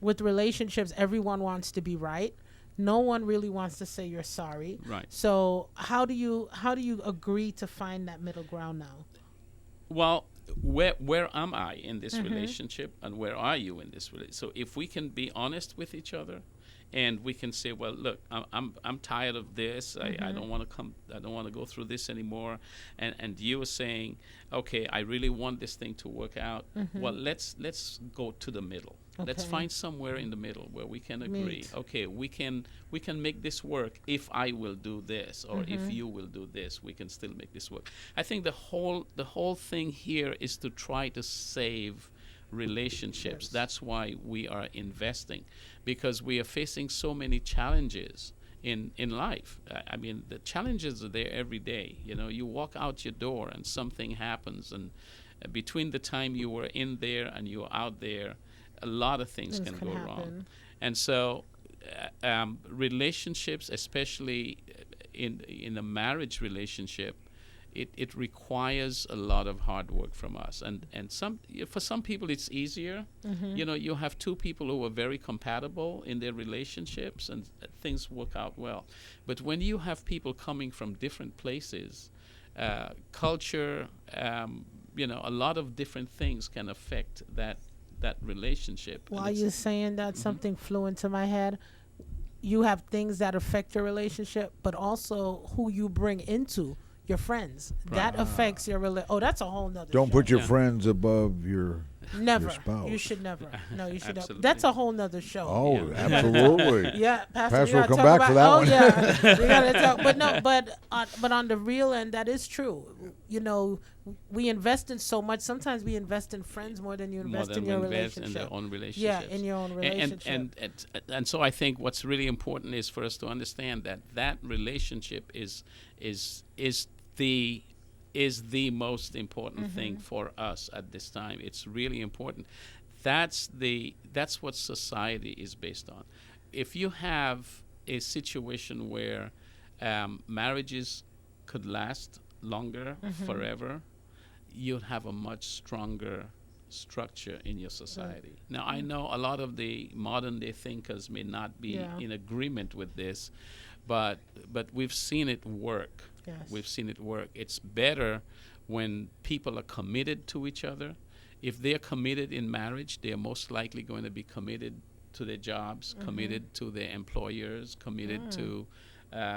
Speaker 2: with relationships, everyone wants to be right. No one really wants to say you're sorry.
Speaker 3: Right.
Speaker 2: So how do you agree to find that middle ground now?
Speaker 3: Well, where am I in this relationship, and where are you in this relationship? So if we can be honest with each other, and we can say, well, look, I'm tired of this. I don't want to come. I don't want to go through this anymore. And you are saying, okay, I really want this thing to work out. Well, let's go to the middle. Let's
Speaker 2: Okay.
Speaker 3: find somewhere in the middle where we can agree.
Speaker 2: Meet.
Speaker 3: Okay, we can make this work if I will do this, or if you will do this. We can still make this work. I think the whole thing here is to try to save relationships.
Speaker 2: Yes.
Speaker 3: That's why we are investing, because we are facing so many challenges in life. I mean, the challenges are there every day. You walk out your door and something happens, and between the time you were in there and you're out there, a lot of things can go wrong.
Speaker 2: happen.
Speaker 3: And so relationships, especially in a marriage relationship, it requires a lot of hard work from us. And for some people it's easier. You have two people who are very compatible in their relationships, and things work out well. But when you have people coming from different places, culture, a lot of different things can affect that relationship. And
Speaker 2: While
Speaker 3: it's-
Speaker 2: you're saying that, something flew into my head. You have things that affect your relationship, but also who you bring into your friends. That affects your relationship. Oh, that's a whole nother
Speaker 1: Don't
Speaker 2: show.
Speaker 1: put your
Speaker 3: Yeah.
Speaker 1: friends above your
Speaker 2: Never.
Speaker 1: spouse.
Speaker 2: You should never. No, you should never.
Speaker 3: Absolutely.
Speaker 2: That's a whole nother show.
Speaker 1: Oh, absolutely.
Speaker 2: Yeah, Pastor,
Speaker 1: Pastor
Speaker 2: we
Speaker 1: will
Speaker 2: gotta
Speaker 1: come
Speaker 2: talk
Speaker 1: back for
Speaker 2: about,
Speaker 1: that one.
Speaker 2: we gotta talk. But no, but on the real end, that is true. We invest in so much. Sometimes we invest in friends more than you
Speaker 3: more
Speaker 2: invest
Speaker 3: than
Speaker 2: in your
Speaker 3: we invest
Speaker 2: relationship.
Speaker 3: in their own relationships.
Speaker 2: Yeah, in your own relationship.
Speaker 3: And so I think what's really important is for us to understand that relationship is the most important thing for us at this time. It's really important. That's what society is based on. If you have a situation where marriages could last longer, forever, you'll have a much stronger structure in your society. Now, I know a lot of the modern day thinkers may not be
Speaker 2: Yeah.
Speaker 3: in agreement with this, but we've seen it work.
Speaker 2: Yes.
Speaker 3: We've seen it work. It's better when people are committed to each other. If they're committed in marriage, they're most likely going to be committed to their jobs, committed to their employers, committed to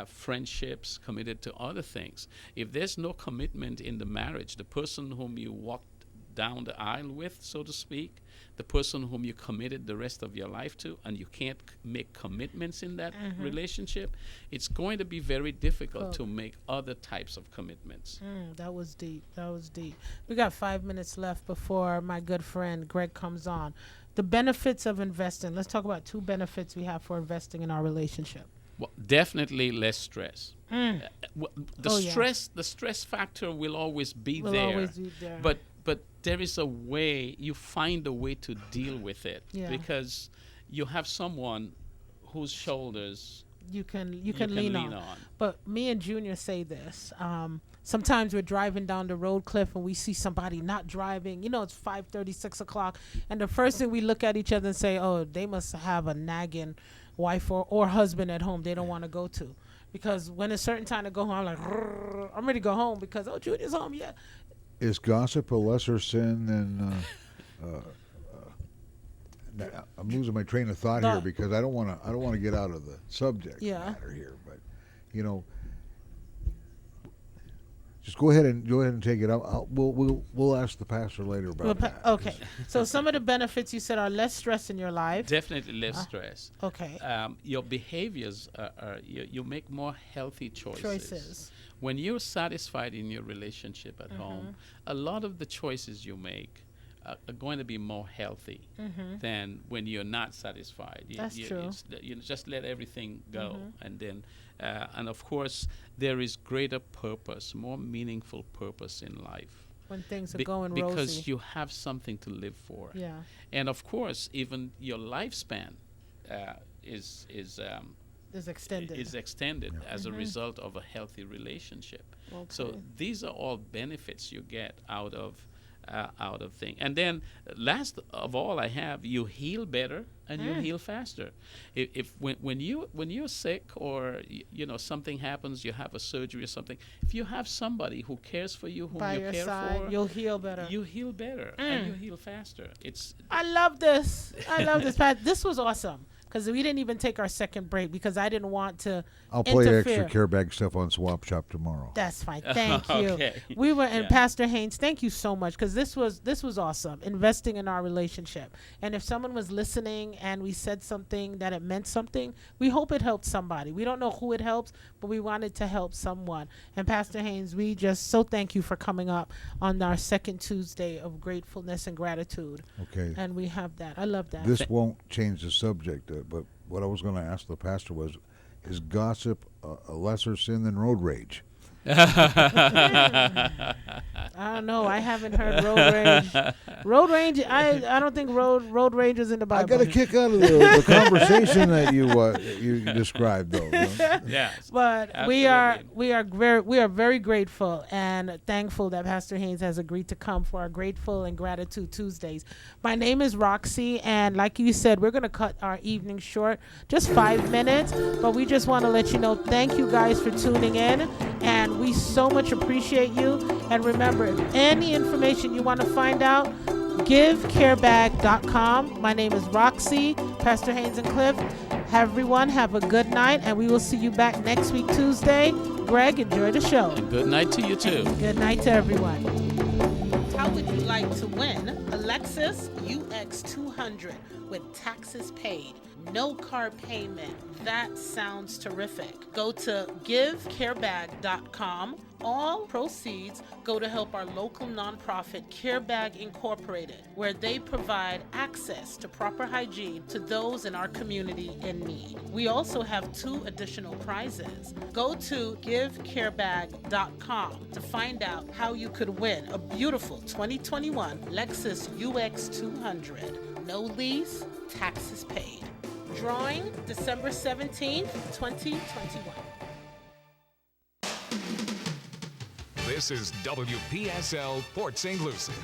Speaker 3: friendships, committed to other things. If there's no commitment in the marriage, the person whom you walked down the aisle with, so to speak, the person whom you committed the rest of your life to, and you can't make commitments in that relationship, it's going to be very difficult to make other types of commitments.
Speaker 2: That was deep. We got 5 minutes left before my good friend Greg comes on. The benefits of investing. Let's talk about 2 benefits we have for investing in our relationship.
Speaker 3: Well, definitely less stress. The
Speaker 2: Oh, yeah.
Speaker 3: stress factor will always be
Speaker 2: Will
Speaker 3: there.
Speaker 2: always be there.
Speaker 3: But there is a way, you find a way to deal with it,
Speaker 2: Yeah.
Speaker 3: because you have someone whose shoulders
Speaker 2: you can
Speaker 3: you can
Speaker 2: lean on. But me and Junior say this. Sometimes we're driving down the road, Cliff, and we see somebody not driving. You know, it's 5:30, 6 o'clock, and the first thing we look at each other and say, "Oh, they must have a nagging wife or husband at home they don't want to go to." Because when it's certain time to go home, I'm like, I'm ready to go home because Junior's home. Yeah.
Speaker 1: Is gossip a lesser sin than? I'm losing my train of thought here because I don't want to get out of the subject matter here, but you know. Just go ahead and take it out. We'll ask the pastor later about that.
Speaker 2: Okay. So some of the benefits you said are less stress in your life.
Speaker 3: Definitely less stress.
Speaker 2: Okay.
Speaker 3: Your behaviors you make more healthy choices. When you're satisfied in your relationship at home, a lot of the choices you make are going to be more healthy than when you're not satisfied.
Speaker 2: That's true.
Speaker 3: You just let everything go, and then, and of course, there is greater purpose, more meaningful purpose in life.
Speaker 2: When things are going rosy.
Speaker 3: Because you have something to live for.
Speaker 2: Yeah.
Speaker 3: And of course, even your lifespan is
Speaker 2: extended.
Speaker 3: Is extended as a result of a healthy relationship.
Speaker 2: Okay.
Speaker 3: So these are all benefits you get out of things. And then last of all, you heal better and you heal faster. When you're sick or something happens, you have a surgery or something, if you have somebody who cares for you, whom
Speaker 2: by
Speaker 3: you
Speaker 2: your
Speaker 3: care
Speaker 2: side,
Speaker 3: for,
Speaker 2: you'll heal better.
Speaker 3: You heal better and you heal faster.
Speaker 2: I love this. Pat. This was awesome. Because we didn't even take our second break because I didn't want to
Speaker 1: I'll play extra care bag stuff on Swap Shop tomorrow.
Speaker 2: That's fine. Thank you.
Speaker 3: Okay.
Speaker 2: We were, and Pastor Haynes, thank you so much because this was awesome. Investing in our relationship. And if someone was listening and we said something that it meant something, we hope it helped somebody. We don't know who it helps, but we wanted to help someone. And Pastor Haynes, we just so thank you for coming up on our second Tuesday of gratefulness and gratitude.
Speaker 1: Okay.
Speaker 2: And we have that. I love that.
Speaker 1: This won't change the subject, but what I was going to ask the pastor was, is gossip a lesser sin than road rage?
Speaker 2: I don't know. I haven't heard road rage. Road rage. I don't think road rage is in the Bible.
Speaker 1: I got a kick out of the conversation that you described, though.
Speaker 3: Yes.
Speaker 2: But
Speaker 3: absolutely.
Speaker 2: we are very grateful and thankful that Pastor Haynes has agreed to come for our Grateful and Gratitude Tuesdays. My name is Roxy, and like you said, we're going to cut our evening short, just 5 minutes. But we just want to let you know, thank you guys for tuning in, and we so much appreciate you. And remember, if any information you want to find out, givecarebag.com. My name is Roxy, Pastor Haynes and Cliff. Everyone have a good night, and we will see you back next week, Tuesday. Greg, enjoy the show.
Speaker 3: And good night to you, too.
Speaker 2: Good night to everyone. How would you like to win a Lexus UX200 with taxes paid? No car payment. That sounds terrific. Go to givecarebag.com. All proceeds go to help our local nonprofit CareBag Incorporated, where they provide access to proper hygiene to those in our community in need. We also have 2 additional prizes. Go to givecarebag.com to find out how you could win a beautiful 2021 Lexus UX200. No lease, taxes paid. Drawing December 17th, 2021.
Speaker 4: This is WPSL Port St. Lucie.